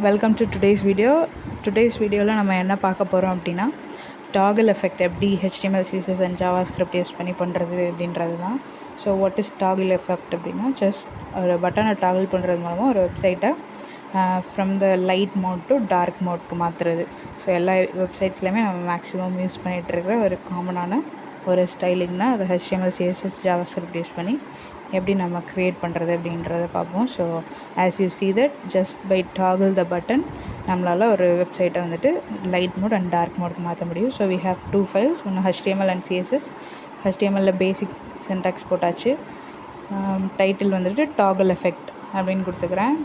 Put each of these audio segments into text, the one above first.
Welcome to today's video. Today's வீடியோவில் நம்ம என்ன பார்க்க போகிறோம் அப்படின்னா, டாகிள் எஃபெக்ட் எப்படி HTML, CSS and JavaScript use பண்ணி பண்ணுறது அப்படின்றது தான். So what is toggle effect அப்படின்னா, ஜஸ்ட் ஒரு பட்டனை டாகிள் பண்ணுறது மூலமாக ஒரு வெப்சைட்டை from the light mode to dark மோட்க்கு மாற்றுறது. ஸோ எல்லா வெப்சைட்ஸ்லையுமே நம்ம மேக்ஸிமம் யூஸ் பண்ணிகிட்ருக்கிற ஒரு காமனான ஒரு ஸ்டைலிங் தான். அது HTML, CSS, ஜாவாஸ்கிரிப்ட் யூஸ் பண்ணி எப்படி நம்ம க்ரியேட் பண்ணுறது அப்படின்றத பார்ப்போம். So as you see that just by toggle the button நம்மளால் ஒரு வெப்சைட்டை வந்துட்டு லைட் மோட் அண்ட் டார்க் மோட்க்கு மாற்ற முடியும். So we have two files, ஒன்று HTML and CSS. HTML basic syntax போட்டாச்சு. டைட்டில் வந்துட்டு டாகிள் எஃபெக்ட் அப்படின்னு கொடுத்துக்கிறேன்.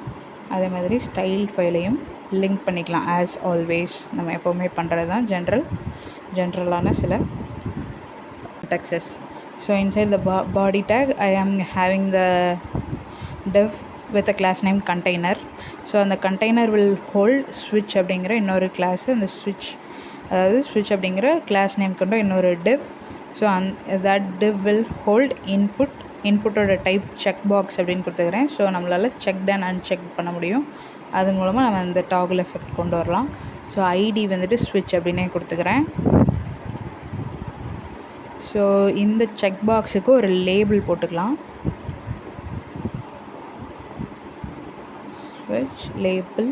அதே மாதிரி ஸ்டைல் ஃபைலையும் லிங்க் பண்ணிக்கலாம். ஆஸ் ஆல்வேஸ் நம்ம எப்போவுமே பண்ணுறது தான் ஜென்ரலான சில Texas. So inside the body tag I am having the div with a class name container. So அந்த container will hold switch அப்படிங்கிற இன்னொரு கிளாஸ். அந்த switch அப்படிங்கிற கிளாஸ் நேம் கொண்ட இன்னொரு div. So that div will hold இன்புட்டோட type check box அப்படின்னு கொடுத்துக்கிறேன். ஸோ நம்மளால் செக் அண்ட் அன்செக் பண்ண முடியும். அது மூலமாக நம்ம இந்த டாகிள் எஃபெக்ட் கொண்டு வரலாம். ஸோ ஐடி வந்துட்டு switch அப்படின்னே கொடுத்துக்கிறேன். ஸோ இந்த செக் பாக்ஸுக்கு ஒரு லேபிள் போட்டுக்கலாம். ஸ்விட்ச் label.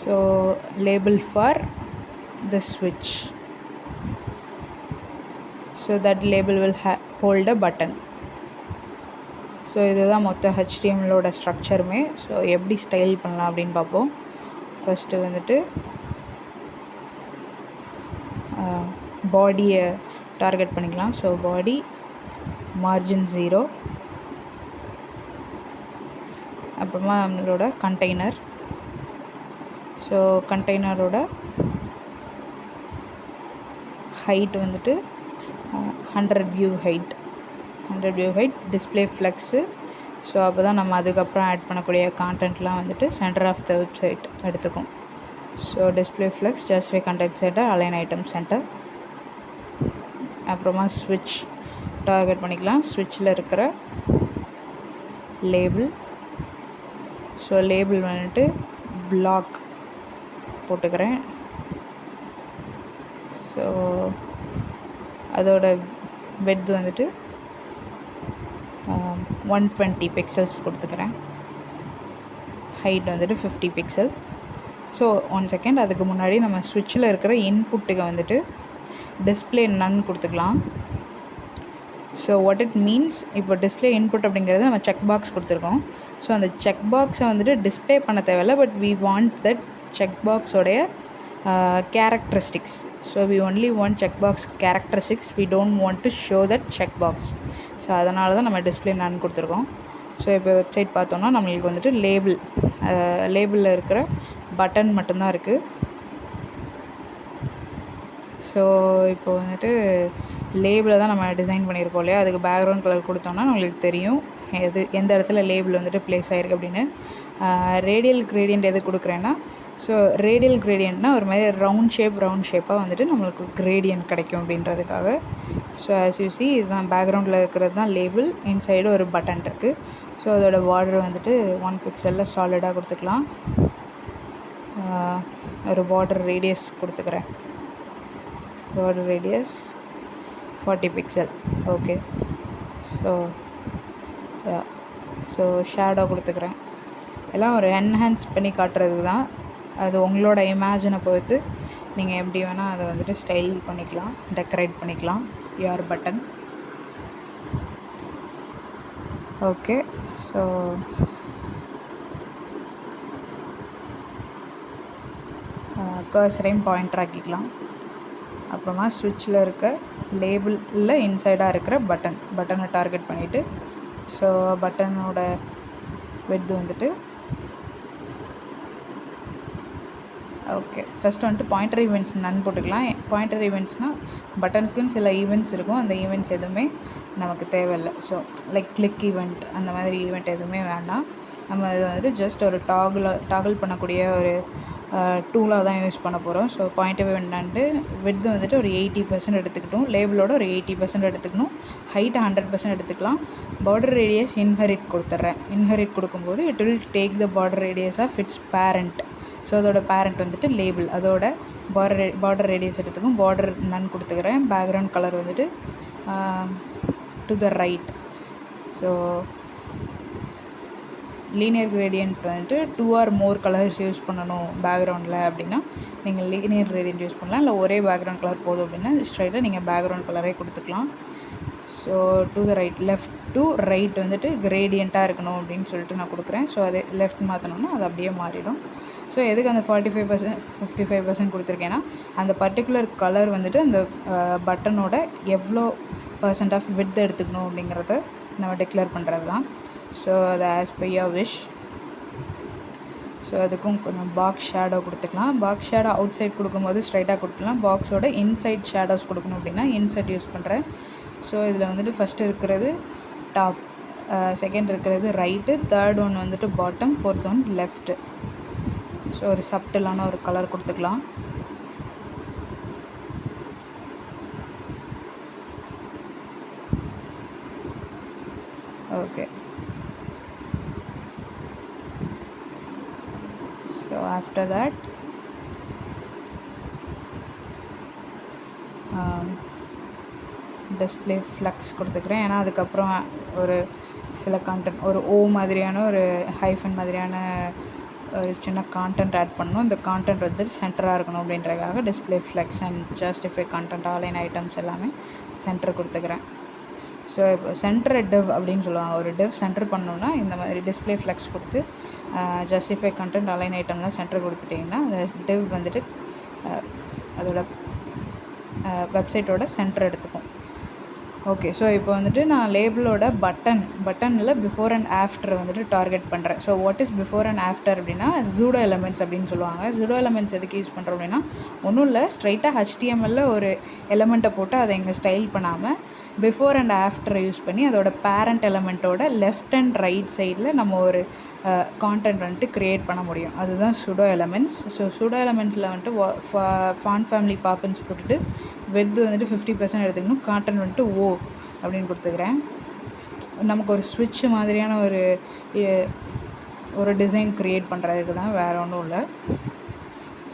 So label for the ஸ்விட்ச். So that label will hold a button. So இதுதான் மொத்த HTMLோட ஸ்ட்ரக்சருமே. ஸோ எப்படி ஸ்டைல் பண்ணலாம் அப்படின்னு பார்ப்போம். ஃபஸ்ட்டு வந்துட்டு பாடியை டார்கெட் பண்ணிக்கலாம். ஸோ பாடி மார்ஜின் 0, அப்புறமா நம்மளோட கண்டெய்னர். ஸோ கண்டெய்னரோட ஹைட் வந்துட்டு 100 view height display flex. So அப்போ தான் நம்ம அதுக்கப்புறம் ஆட் பண்ணக்கூடிய கான்டென்ட்லாம் வந்துட்டு சென்டர் ஆஃப் த வெப்சைட் எடுத்துக்கும். So display flex, justify content centre, align item centre. அப்புறமா ஸ்விட்ச் டார்கெட் பண்ணிக்கலாம். ஸ்விட்சில் இருக்கிற லேபிள். ஸோ லேபிள் வந்துட்டு பிளாக் போட்டுக்கிறேன். ஸோ அதோட விட்த் வந்துட்டு 120 பிக்சல்ஸ் கொடுத்துக்கிறேன். ஹைட் வந்துட்டு 50 பிக்சல். ஸோ 1 செகண்ட், அதுக்கு முன்னாடி நம்ம ஸ்விட்சில் இருக்கிற இன்புட்டுக்கு வந்துட்டு டிஸ்பிளே நன் கொடுத்துக்கலாம். ஸோ வாட் இட் மீன்ஸ், இப்போ டிஸ்பிளே இன்புட் அப்படிங்கிறது நம்ம செக் பாக்ஸ் கொடுத்துருக்கோம். ஸோ அந்த செக் பாக்ஸை வந்துட்டு டிஸ்பிளே பண்ண தேவையில்லை. But we want that check பாக்ஸோடைய characteristics. So we only want check box characteristics. We don't want to show that check box. So அதனால தான் நம்ம டிஸ்பிளே நன் கொடுத்துருக்கோம். ஸோ இப்போ வெப்சைட் பார்த்தோன்னா நம்மளுக்கு வந்துட்டு லேபிளில் இருக்கிற பட்டன் மட்டும்தான் இருக்குது. ஸோ இப்போ வந்துட்டு லேபிளை தான் நம்ம டிசைன் பண்ணியிருக்கோம் இல்லையா, அதுக்கு பேக்ரவுண்ட் கலர் கொடுத்தோம்னா நம்மளுக்கு தெரியும் எந்த இடத்துல லேபிள் வந்துட்டு ப்ளேஸ் ஆகிருக்கு அப்படின்னு. ரேடியல் கிரேடியன்ட் எது கொடுக்குறேன்னா, ஸோ ரேடியல் கிரேடியன்ட்னால் ஒரு மாதிரி ரவுண்ட் ஷேப்பாக வந்துட்டு நம்மளுக்கு கிரேடியன்ட் கிடைக்கும் அப்படின்றதுக்காக. ஸோ ஆஸ் யூ see இதுதான் பேக்ரவுண்டில் இருக்கிறது தான் லேபிள். இன்சைடு ஒரு பட்டன் இருக்குது. ஸோ அதோட பார்டர் வந்துட்டு 1 பிக்சலில் சாலிடாக கொடுத்துக்கலாம். ஒரு பார்டர் ரேடியஸ் கொடுத்துக்கிறேன். border radius 40 pixel. Okay. So shadow கொடுத்துக்கிறேன். எல்லாம் ஒரு என்ஹான்ஸ் பண்ணி காட்டுறது தான். அது உங்களோட இமேஜினை பொறுத்து நீங்கள் எப்படி வேணால் அதை வந்துட்டு ஸ்டைல் பண்ணிக்கலாம், டெக்கரேட் பண்ணிக்கலாம் யுவர் பட்டன். ஓகே. ஸோ கர்சரையும் பாயிண்டர் ஆக்கிக்கலாம். அப்புறமா ஸ்விட்சில் இருக்க லேபிளில் இன்சைடாக இருக்கிற பட்டனை டார்கெட் பண்ணிவிட்டு, ஸோ பட்டனோட விட்த் வந்துட்டு ஓகே. ஃபஸ்ட்டு வந்துட்டு பாயிண்டர் ஈவெண்ட்ஸ் நன் போட்டுக்கலாம். பாயிண்டர் ஈவெண்ட்ஸ்னால் பட்டனுக்குன்னு சில ஈவெண்ட்ஸ் இருக்கும். அந்த ஈவெண்ட்ஸ் எதுவுமே நமக்கு தேவையில்லை. ஸோ லைக் கிளிக் ஈவெண்ட், அந்த மாதிரி ஈவெண்ட் எதுவுமே வேண்டாம். நம்ம இது வந்துட்டு ஜஸ்ட் ஒரு டாகிள் பண்ணக்கூடிய ஒரு டூலாக தான் யூஸ் பண்ண போகிறோம். ஸோ பாயிண்ட் ஆஃப் வியூ என்னன்ட்டு விட்த் வந்துட்டு ஒரு 80% எடுத்துக்கிட்டோம், லேபிளோட ஒரு 80% எடுத்துக்கணும், ஹைட் 100% எடுத்துக்கலாம். பார்டர் ரேடியஸ் இன்ஹெரிட் கொடுத்துட்றேன். இன்ஹெரிட் கொடுக்கும்போது it will take the border radius of its parent. So அதோட பேரண்ட் வந்துட்டு லேபிள், அதோட பார்டர் ரேடியஸ் எடுத்துக்கும். பார்டர் நன் கொடுத்துக்கிறேன். பேக்ரவுண்ட் கலர் வந்துட்டு to the right. So linear gradient வந்துட்டு 2 or more கலர்ஸ் யூஸ் பண்ணணும் பேக்ரவுண்டில் அப்படின்னா நீங்கள் லீனியர் கிரேடியன்ட் யூஸ் பண்ணலாம். இல்லை ஒரே பேக்ரவுண்ட் கலர் போதும் அப்படின்னா ஸ்ட்ரைட்டாக நீங்கள் பேக்ரவுண்ட் கலரே கொடுத்துக்கலாம். So to the right, left to right வந்துட்டு கிரேடியண்ட்டாக இருக்கணும் அப்படின்னு சொல்லிட்டு நான் கொடுக்குறேன். ஸோ அதே லெஃப்ட் மாற்றினோன்னா அது அப்படியே மாறிடும். ஸோ எதுக்கு அந்த 45% 55% கொடுத்துருக்கேன்னா அந்த பர்டிகுலர் கலர் வந்துட்டு அந்த பட்டனோட எவ்வளோ % ஆஃப் விட்த் எடுத்துக்கணும் அப்படிங்கிறத நம்ம டிக்ளேர் பண்ணுறது தான். ஸோ அது as by your wish. So அதுக்கும் கொஞ்சம் பாக்ஸ் ஷேடோ கொடுத்துக்கலாம். பாக்ஸ் ஷேடோ அவுட் சைட் கொடுக்கும்போது ஸ்ட்ரைட்டாக கொடுத்துக்கலாம். பாக்ஸோட இன்சைட் ஷேடோஸ் கொடுக்கணும் அப்படின்னா இன்சைட் யூஸ் பண்ணுறேன். ஸோ இதில் வந்துட்டு ஃபஸ்ட்டு இருக்கிறது டாப், செகண்ட் இருக்கிறது ரைட்டு, தேர்ட் ஒன் வந்துட்டு bottom, fourth one left. So ஒரு சப்டிலான ஒரு கலர் கொடுத்துக்கலாம். Okay. So after that display flux கொடுத்துக்கிறேன். ஏன்னா அதுக்கப்புறம் ஒரு சில கான்டென்ட், ஒரு ஓ மாதிரியான ஒரு ஹைஃபன் மாதிரியான ஒரு சின்ன கான்டென்ட் ஆட் பண்ணணும். இந்த கான்டென்ட் வந்து சென்டராக இருக்கணும் அப்படின்றதுக்காக display flex and justify content online items எல்லாமே சென்டர் கொடுத்துக்கிறேன். ஸோ இப்போ சென்டர் டிவ் அப்படின்னு சொல்லுவாங்க. ஒரு டிவ் சென்டர் பண்ணோன்னா இந்த மாதிரி டிஸ்பிளே ஃப்ளெக்ஸ் கொடுத்து ஜஸ்டிஃபை கண்டென்ட் அலைன் ஐட்டம்லாம் சென்டர் கொடுத்துட்டிங்கன்னா அந்த டிவ் வந்துட்டு அதோட வெப்சைட்டோட சென்டர் எடுத்துக்கும். ஓகே. ஸோ இப்போ வந்துட்டு நான் லேபிளோட பட்டனில் பிஃபோர் அண்ட் ஆஃப்டர் வந்துட்டு டார்கெட் பண்ணுறேன். So what is before and after அப்படின்னா ஜூடோ எலமெண்ட்ஸ் அப்படின்னு சொல்லுவாங்க. ஜூடோ எலமெண்ட்ஸ் எதுக்கு யூஸ் பண்ணுறோம் அப்படின்னா ஒன்றும் இல்லை, ஸ்ட்ரைட்டாக HTML ஒரு எலமெண்ட்டை போட்டு அதை இங்கே ஸ்டைல் பண்ணாமல் பிஃபோர் அண்ட் ஆஃப்டர் யூஸ் பண்ணி அதோட பேரண்ட் எலமெண்ட்டோட லெஃப்ட் அண்ட் ரைட் சைடில் நம்ம ஒரு கான்டென்ட் வந்துட்டு க்ரியேட் பண்ண முடியும். அதுதான் சூடோ எலமெண்ட்ஸ். ஸோ சூடோ எலமெண்ட்டில் வந்துட்டு ஃபாண்ட் ஃபேமிலி பாப்பன்ஸ் போட்டுட்டு விட்த் வந்துட்டு 50% எடுத்துக்கணும். கான்டென்ட் வந்துட்டு ஓ அப்படின்னு கொடுத்துக்கிறேன். நமக்கு ஒரு ஸ்விட்ச் மாதிரியான ஒரு டிசைன் க்ரியேட் பண்ணுறதுக்கு தான், வேறு ஒன்றும் இல்லை.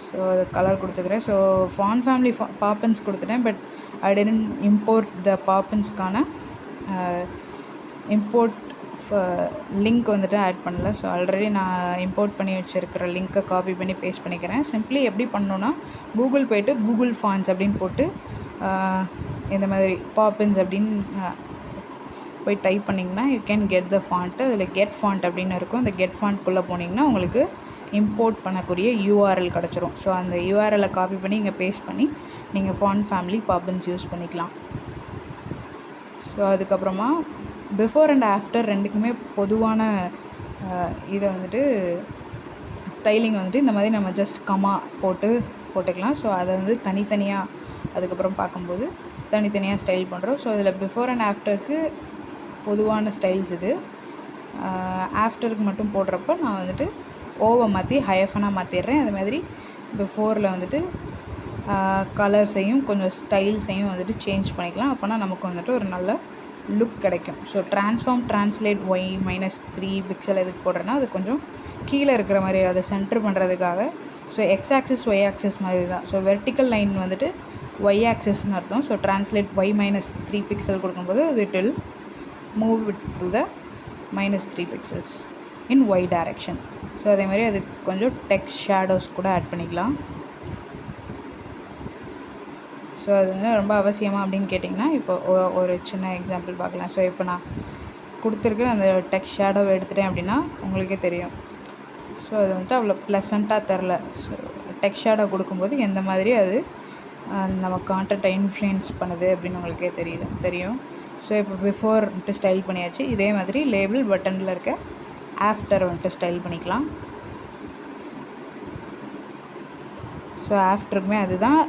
ஸோ அது கலர் கொடுத்துக்கிறேன். ஸோ ஃபாண்ட் ஃபேமிலி பாப்பன்ஸ் கொடுத்துட்டேன். But I didn't import the பாப்பன்ஸ்க்கான இம்போர்ட் லிங்க் வந்துட்டு ஆட் பண்ணல. ஸோ ஆல்ரெடி நான் இம்போர்ட் பண்ணி வச்சுருக்கிற லிங்க்கை காப்பி பண்ணி பேஸ்ட் பண்ணிக்கிறேன். சிம்பிளி எப்படி பண்ணணுன்னா கூகுள் போய்ட்டு கூகுள் ஃபாண்ட்ஸ் அப்படின்னு போட்டு இந்த மாதிரி பாப்பன்ஸ் அப்படின்னு போய் டைப் பண்ணிங்கன்னா you can get the font. அதில் கெட் ஃபாண்ட் அப்படின்னு இருக்கும். அந்த கெட் ஃபாண்ட்குள்ளே போனீங்கன்னா உங்களுக்கு இம்போர்ட் பண்ணக்கூடிய URL கிடச்சிரும். ஸோ அந்த URL காப்பி பண்ணி இங்கே பேஸ்ட் பண்ணி நீங்கள் ஃபாண்ட் ஃபேமிலி பாப்பன்ஸ் யூஸ் பண்ணிக்கலாம். ஸோ அதுக்கப்புறமா பிஃபோர் அண்ட் ஆஃப்டர் ரெண்டுக்குமே பொதுவான இதை வந்துட்டு ஸ்டைலிங் வந்துட்டு இந்த மாதிரி நம்ம ஜஸ்ட் கமா போட்டுக்கலாம். ஸோ அதை வந்து தனித்தனியாக அதுக்கப்புறம் பார்க்கும்போது தனித்தனியாக ஸ்டைல் பண்ணுறோம். ஸோ இதில் பிஃபோர் அண்ட் ஆஃப்டருக்கு பொதுவான ஸ்டைல்ஸ் இது. ஆஃப்டருக்கு மட்டும் போடுறப்போ நான் வந்துட்டு ஓவை மாற்றி ஹைஃபனாக மாற்றிடுறேன். அது மாதிரி பிஃபோரில் வந்துட்டு கலர்ஸையும் கொஞ்சம் ஸ்டைல்ஸையும் வந்துட்டு சேஞ்ச் பண்ணிக்கலாம். அப்போனா நமக்கு வந்துட்டு ஒரு நல்ல லுக் கிடைக்கும். ஸோ ட்ரான்ஸ்லேட் y-3 பிக்சல் எதுக்கு போடுறேன்னா அது கொஞ்சம் கீழே இருக்கிற மாதிரி அதை சென்டர் பண்ணுறதுக்காக. So x axis y axis மாதிரி தான். ஸோ வெர்டிக்கல் லைன் வந்துட்டு ஒய் ஆக்சிஸ்ன்னு அர்த்தம். ஸோ ட்ரான்ஸ்லேட் y-3 பிக்சல் கொடுக்கும்போது அது it will move it to the -3 pixels in y direction. So அதே மாதிரி அது கொஞ்சம் டெக்ஸ்ட் ஷேடோஸ் கூட ஆட் பண்ணிக்கலாம். ஸோ அது வந்து ரொம்ப அவசியமாக அப்படின்னு கேட்டிங்கன்னா இப்போ ஒரு சின்ன எக்ஸாம்பிள் பார்க்கலாம். ஸோ இப்போ நான் கொடுத்துருக்குற அந்த டெக்ஸ்ட் ஷேடோவை எடுத்துட்டேன் அப்படின்னா உங்களுக்கே தெரியும். ஸோ அது வந்துட்டு அவ்வளோ ப்ளசண்ட்டாக தெரில. ஸோ டெக்ஸ்ட் ஷேடோ கொடுக்கும்போது எந்த மாதிரி அது நம்ம கான்டென்ட்டை இன்ஃப்ளூயன்ஸ் பண்ணுது அப்படின்னு உங்களுக்கே தெரியும். ஸோ இப்போ பிஃபோர் வந்துட்டு ஸ்டைல் பண்ணியாச்சு. இதே மாதிரி லேபிள் பட்டனில் இருக்க ஆஃப்டர் வந்துட்டு ஸ்டைல் பண்ணிக்கலாம். ஸோ ஆஃப்டருக்குமே அதுதான்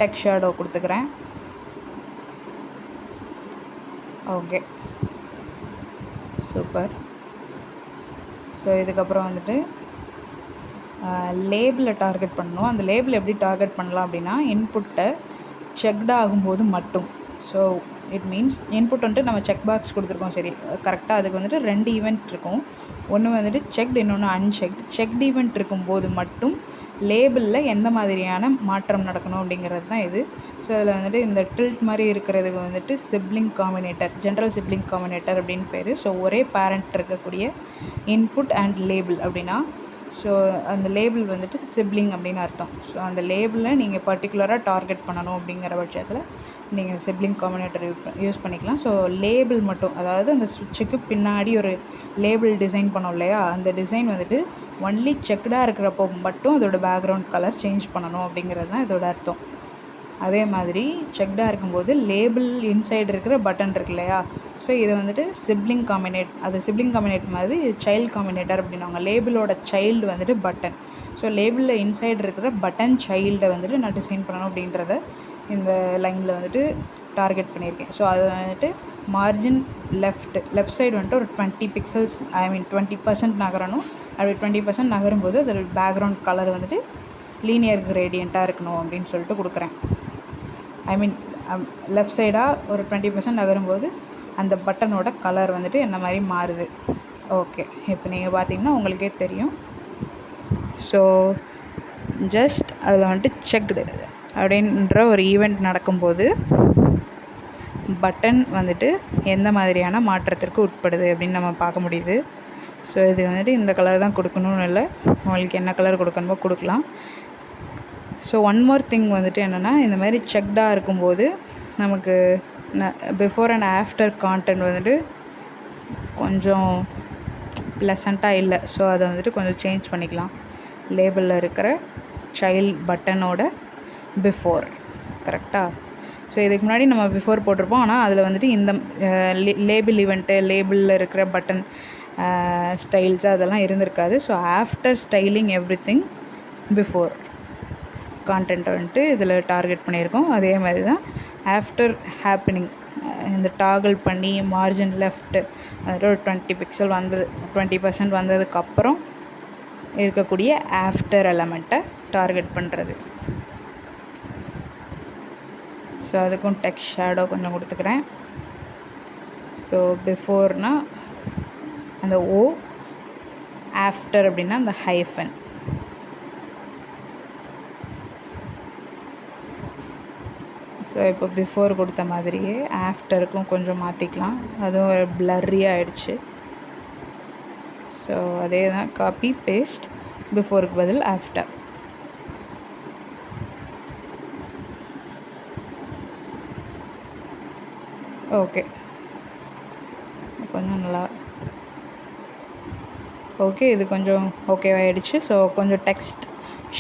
டெக்ஸ்ட் ஷேடோ கொடுத்துக்கிறேன். Okay, super. ஸோ இதுக்கப்புறம் வந்துட்டு லேபிளை டார்கெட் பண்ணணும். அந்த லேபிள் எப்படி டார்கெட் பண்ணலாம் அப்படின்னா, இன்புட்டை செக்ட் ஆகும்போது மட்டும். ஸோ இட் மீன்ஸ் இன்புட் வந்துட்டு நம்ம செக் பாக்ஸ் கொடுத்துருக்கோம், சரி கரெக்டாக. அதுக்கு வந்துட்டு 2 ஈவெண்ட் இருக்கும். ஒன்று வந்துட்டு செக்ட், இன்னொன்று அன்செக்ட். செக்ட் ஈவெண்ட் இருக்கும்போது மட்டும் லேபிளில் எந்த மாதிரியான மாற்றம் நடக்கணும் அப்படிங்கிறது தான் இது. ஸோ அதில் வந்துட்டு இந்த டில்ட் மாதிரி இருக்கிறதுக்கு வந்துட்டு sibling Combinator, general sibling Combinator அப்படின்னு பேர். ஸோ ஒரே பேரண்ட் இருக்கக்கூடிய இன்புட் அண்ட் லேபிள் அப்படின்னா, ஸோ அந்த லேபிள் வந்துட்டு சிப்ளிங் அப்படின்னு அர்த்தம். ஸோ அந்த லேபிளை நீங்கள் பர்டிகுலராக டார்கெட் பண்ணணும் அப்படிங்கிற பட்சத்தில் நீங்கள் சிப்ளிங் காம்பினேட்டர் யூஸ் பண்ணிக்கலாம். ஸோ லேபிள் மட்டும், அதாவது அந்த ஸ்விட்சுக்கு பின்னாடி ஒரு லேபிள் டிசைன் பண்ணோம் இல்லையா, அந்த டிசைன் வந்துட்டு ஒன்லி செக்டாக இருக்கிறப்போ மட்டும் அதோட பேக்ரவுண்ட் கலர் சேஞ்ச் பண்ணணும் அப்படிங்கிறது தான் இதோட அர்த்தம். அதே மாதிரி செக்டாக இருக்கும்போது லேபிள் இன்சைடு இருக்கிற பட்டன் இருக்கு இல்லையா, ஸோ இதை வந்துட்டு சிப்ளிங் காம்பினேட், அது சிப்ளிங் காம்பினேட் மாதிரி சைல்டு காம்பினேட்டர் அப்படின்னாங்க. லேபிளோட சைல்டு வந்துட்டு பட்டன். ஸோ லேபிளில் இன்சைடு இருக்கிற பட்டன் சைல்டை வந்துட்டு நான் டிசைன் பண்ணணும் அப்படின்றத இந்த லைனில் வந்துட்டு டார்கெட் பண்ணியிருக்கேன். ஸோ அது வந்துட்டு மார்ஜின் லெஃப்ட் சைடு வந்துட்டு ஒரு 20 பிக்சல்ஸ், 20% நகரணும். அப்படி 20% நகரும்போது அதோட பேக்ரவுண்ட் கலர் வந்துட்டு லீனியர் கிரேடியண்ட்டாக இருக்கணும் அப்படின்னு சொல்லிட்டு கொடுக்குறேன். லெஃப்ட் சைடாக ஒரு 20% நகரும்போது அந்த பட்டனோட கலர் வந்துட்டு என்ன மாதிரி மாறுது. ஓகே, இப்போ நீங்கள் பார்த்தீங்கன்னா உங்களுக்கே தெரியும். ஸோ ஜஸ்ட் அதில் வந்துட்டு செக்டு அப்படின்ற ஒரு ஈவெண்ட் நடக்கும்போது பட்டன் வந்துட்டு எந்த மாதிரியான மாற்றத்திற்கு உட்படுது அப்படின்னு நம்ம பார்க்க முடியுது. ஸோ இது வந்துட்டு இந்த கலர் தான் கொடுக்கணும்னு இல்லை, உங்களுக்கு என்ன கலர் கொடுக்கணுமோ கொடுக்கலாம். ஸோ ஒன் மோர் திங் வந்துட்டு என்னென்னா, இந்த மாதிரி செக்டாக இருக்கும்போது நமக்கு பிஃபோர் அண்ட் ஆஃப்டர் கான்டென்ட் வந்துட்டு கொஞ்சம் ப்ளசண்ட்டாக இல்லை. ஸோ அதை வந்துட்டு கொஞ்சம் சேஞ்ச் பண்ணிக்கலாம். லேபிளில் இருக்கிற சைல்ட் பட்டனோட பிஃபோர், கரெக்டாக. ஸோ இதுக்கு முன்னாடி நம்ம பிஃபோர் போட்டிருப்போம், ஆனால் அதில் வந்துட்டு இந்த லேபிள் ஈவெண்ட்டு, லேபிளில் இருக்கிற பட்டன் ஸ்டைல்ஸ் அதெல்லாம் இருந்திருக்காது. So after styling everything before கான்டென்ட்டை வந்துட்டு இதில் டார்கெட் பண்ணியிருக்கோம். அதே மாதிரி தான் ஆஃப்டர் ஹேப்பனிங், இந்த டாகிள் பண்ணி மார்ஜின் லெஃப்ட்டு அதில் ஒரு 20 பிக்சல் வந்தது, 20% வந்ததுக்கப்புறம் இருக்கக்கூடிய ஆஃப்டர் எலமெண்ட்டை டார்கெட் பண்ணுறது. ஸோ அதுக்கும் டெக்ஸ்ட் ஷேடோ கொஞ்சம் கொடுத்துக்கிறேன். ஸோ பிஃபோர்னால் அந்த ஓ, ஆஃப்டர் அப்படின்னா அந்த ஹைஃபன். ஸோ இப்போ பிஃபோர் கொடுத்த மாதிரியே ஆஃப்டருக்கும் கொஞ்சம் மாற்றிக்கலாம். அதுவும் பிளர்ரியாக ஆகிடுச்சு. ஸோ அதே தான், காப்பி பேஸ்ட், பிஃபோருக்கு பதில் ஆஃப்டர். ஓகே, கொஞ்சம் நல்லா ஓகே, இது கொஞ்சம் ஓகேவாகிடுச்சு. ஸோ கொஞ்சம் டெக்ஸ்ட்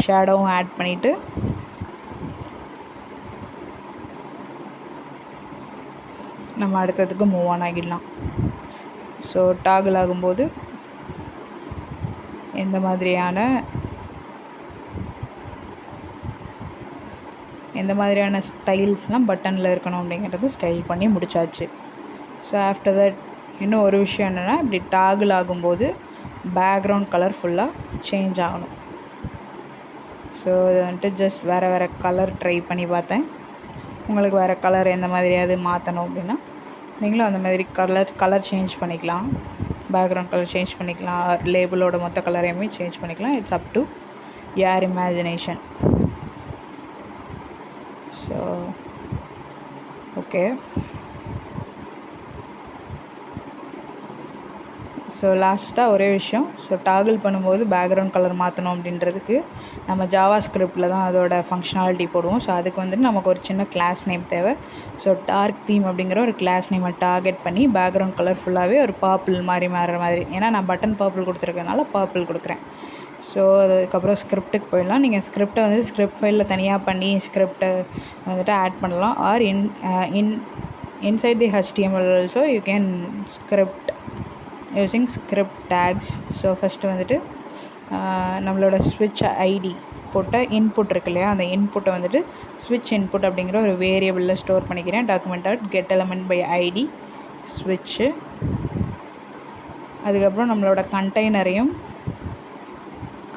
ஷேடோவும் ஆட் பண்ணிவிட்டு நம்ம அடுத்ததுக்கு மூவ் ஆன் ஆகிடலாம். ஸோ டாகிள் ஆகும்போது எந்த மாதிரியான ஸ்டைல்ஸ்லாம் பட்டனில் இருக்கணும் அப்படிங்கிறது ஸ்டைல் பண்ணி முடிச்சாச்சு. ஸோ ஆஃப்டர் தட் இன்னும் ஒரு விஷயம் என்னென்னா, இப்படி டாகிள் ஆகும்போது பேக்ரவுண்ட் கலர் ஃபுல்லாக சேஞ்ச் ஆகணும். ஸோ இது வந்துட்டு ஜஸ்ட் வேறு கலர் ட்ரை பண்ணி பார்த்தேன். உங்களுக்கு வேறு கலர் எந்த மாதிரியாவது மாற்றணும் அப்படின்னா நீங்களும் அந்த மாதிரி கலர் சேஞ்ச் பண்ணிக்கலாம். பேக்ரவுண்ட் கலர் சேஞ்ச் பண்ணிக்கலாம், லேபிளோட மொத்த கலரையுமே சேஞ்ச் பண்ணிக்கலாம். It's up to your imagination. So okay, so லாஸ்ட்டாக ஒரே விஷயம். ஸோ டாகிள் பண்ணும்போது பேக்ரவுண்ட் கலர் மாற்றணும் அப்படின்றதுக்கு நம்ம ஜாவா ஸ்கிரிப்டில் தான் அதோட ஃபங்க்ஷனாலிட்டி போடுவோம். ஸோ அதுக்கு வந்துட்டு நமக்கு ஒரு சின்ன கிளாஸ் நேம் தேவை. ஸோ டார்க் தீம் அப்படிங்கிற ஒரு கிளாஸ் நேமை டார்கெட் பண்ணி பேக்ரவுண்ட் கலர் ஃபுல்லாகவே ஒரு பர்பிள் மாதிரி மாறுற மாதிரி, ஏன்னா நான் பட்டன் பர்பிள் கொடுத்துருக்கனால பர்பிள் கொடுக்குறேன். ஸோ அதுக்கப்புறம் ஸ்கிரிப்டுக்கு போயிடலாம். நீங்கள் ஸ்கிரிப்டை வந்து ஸ்கிரிப்ட் ஃபைலில் தனியாக பண்ணி ஸ்கிரிப்டை வந்துட்டு ஆட் பண்ணலாம். Or inside the HTML also you can script using script tags. So first வந்துட்டு நம்மளோட ஸ்விட்ச் ஐடி போட்ட இன்புட் இருக்கு இல்லையா, அந்த இன்புட்டை வந்துட்டு ஸ்விட்ச் இன்புட் அப்படிங்கிற ஒரு வேரியபிளில் ஸ்டோர் பண்ணிக்கிறேன். document.get element by id ஸ்விட்சு. அதுக்கப்புறம் நம்மளோட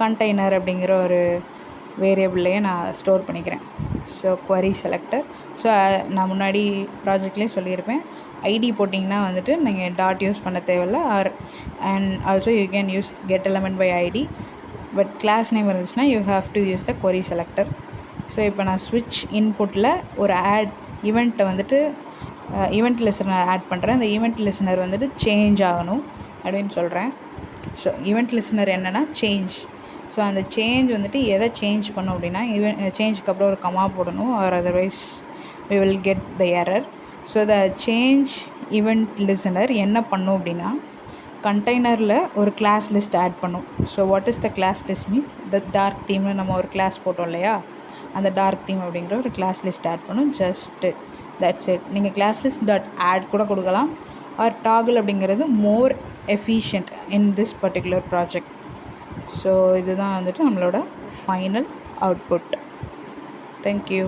கண்டெய்னர் அப்படிங்கிற ஒரு வேரியபிள்லேயே நான் ஸ்டோர் பண்ணிக்கிறேன். So query selector. ஸோ நான் முன்னாடி ப்ராஜெக்ட்லேயே சொல்லியிருப்பேன், ஐடி போட்டிங்கன்னா வந்துட்டு நீங்கள் டாட் யூஸ் பண்ண தேவையில்ல. And also you can use get element by ID. But class name இருந்துச்சுன்னா you have to use the query selector. So இப்போ நான் ஸ்விட்ச் இன்புட்டில் ஒரு ஈவெண்ட்டை வந்துட்டு ஈவெண்ட் லிசனர் ஆட் பண்ணுறேன். அந்த ஈவெண்ட் லிசனர் வந்துட்டு சேஞ்ச் ஆகணும் அப்படின்னு சொல்கிறேன். ஸோ ஈவெண்ட் லிசனர் என்னென்னா சேஞ்ச். ஸோ அந்த சேஞ்ச் வந்துட்டு எதை சேஞ்ச் பண்ணும் அப்படின்னா சேஞ்சுக்கு அப்புறம் ஒரு கமா போடணும், or otherwise we will get the error. So the change event listener என்ன பண்ணும் அப்படின்னா கண்டெய்னரில் ஒரு கிளாஸ் லிஸ்ட் ஆட் பண்ணும். So what is the class list means the dark தீம்னு நம்ம ஒரு கிளாஸ் போட்டோம் இல்லையா, அந்த டார்க் தீம் அப்படிங்கிற ஒரு கிளாஸ் லிஸ்ட் ஆட் பண்ணும். Just that's it. நீங்கள் கிளாஸ் லிஸ்ட் டாட் ஆட் கூட கொடுக்கலாம். ஆர் டாகிள் அப்படிங்கிறது more efficient in this particular project. So இதுதான் வந்துட்டு நம்மளோட ஃபைனல் அவுட்புட். தேங்க்யூ.